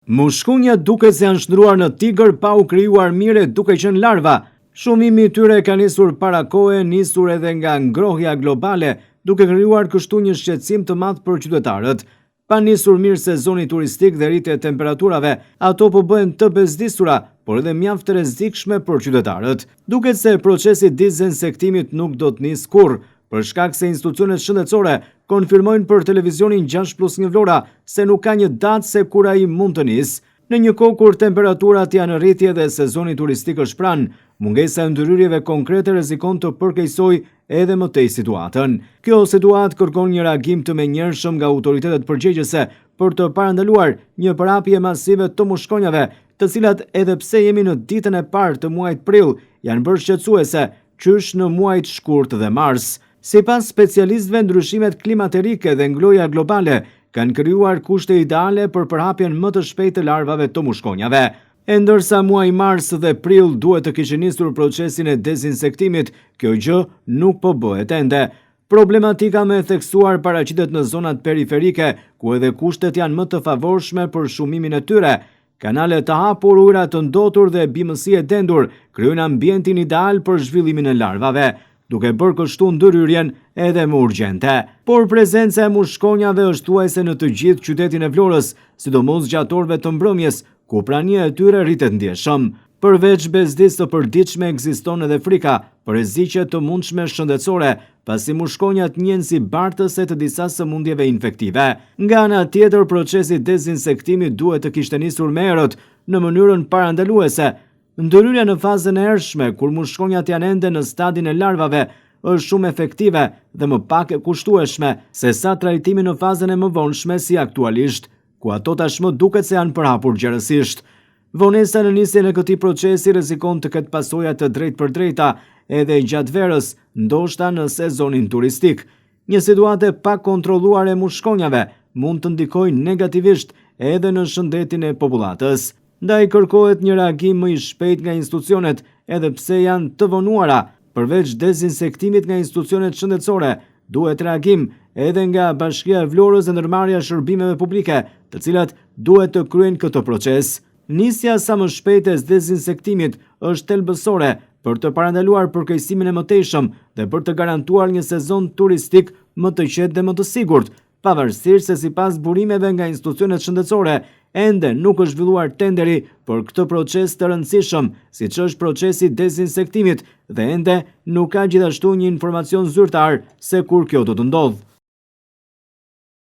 Mushkunja duket se janë shndruar në tigër pa u krijuar mire duke qenë larva. Shumimi i tyre ka nisur para kohe, nisur edhe nga ngrohja globale, duke krijuar kështu një shqetësim të madh për qytetarët. Pa nisur mirë sezoni turistik dhe rritje e temperaturave, ato po bëhen të bezdisura, por edhe mjaft të rrezikshme për qytetarët. Duket se procesi i dezinsektimit nuk do të nisë kurrë, për shkak se institucionet shëndetësore konfirmojnë për televizionin 6+1 Vlora se nuk ka një datë se kur ai mund të nisë. Në një kohë kur temperaturat janë në rritje dhe sezoni turistik është pranë, mungesa e ndërhyrjeve konkrete rrezikon të përkeqësojë edhe më tej situatën. Kjo situatë kërkon një reagim të menjëhershëm nga autoritetet përgjegjëse për të parandaluar një përhapje masive të mushkonjave, të cilat edhe pse jemi në ditën e parë të muajit prill, janë bërë shqetësuese, qysh në muajt shkurt dhe mars. Sipas specialistëve, ndryshimet klimaterike dhe ngloja globale kanë krijuar kushte ideale për përhapjen më të shpejtë të larvave të mushkonjave. E ndërsa muaji mars dhe prill duhet të kishin nisur procesin e dezinsektimit, kjo gjë nuk po bëhet ende. Problematika më e theksuar paraqitet në zonat periferike, ku edhe kushtet janë më të favorshme për shumimin e tyre. Kanale të hapur, ujëra të ndotur dhe bimësi e dendur krijojnë ambientin ideal për zhvillimin e larvave, duke bërë kështu ndërhyrjen edhe më urgjente. Por prezenca e mushkonjave është thuajse në të gjithë qytetin e Vlorës, sidomos gjatë orëve të mbrëmjes, ku prania e tyre rritet ndjeshëm. Përveç bezdisë të përditshme ekziston edhe frika për rreziqe të mundshme shëndetësore, pasi mushkonjat njihen si bartëse të disa sëmundjeve infektive. Nga ana tjetër, procesi i dezinsektimit duhet të kishte nisur më herët në mënyrën parandaluese. Ndërhyrja në fazën e hershme, kur mushkonjat janë ende në stadin e larvave, është shumë efektive dhe më pak e kushtueshme se sa trajtimi në fazën e mëvonshme si aktualisht, ku ato tashmë duket se janë përhapur gjerësisht. Vonesa në nisjen e këtij procesi rrezikon të ketë pasoja të drejtpërdrejta edhe gjatë verës, ndoshta në sezonin turistik. Një situatë e pa kontrolluar e mushkonjave mund të ndikojë negativisht edhe në shëndetin e popullatës. Ndaj kërkohet një reagim më i shpejt nga institucionet, edhe pse janë të vonuara. Përveç dezinsektimit nga institucionet shëndetësore, duhet reagim edhe nga Bashkia e Vlorës dhe ndërmarrja e shërbimeve publike, të cilat duhet të kryejnë këtë proces. Nisja sa më shpejt e dezinsektimit është thelbësore për të parandaluar përkeqësimin e mëtejshëm dhe për të garantuar një sezon turistik më të qetë dhe më të sigurt, pavarësisht se sipas burimeve nga institucionet shëndetësore, ende nuk është zhvilluar tenderi për këtë proces të rëndësishëm, siç është procesi i dezinsektimit, dhe ende nuk ka gjithashtu një informacion zyrtar se kur kjo do të ndodhë.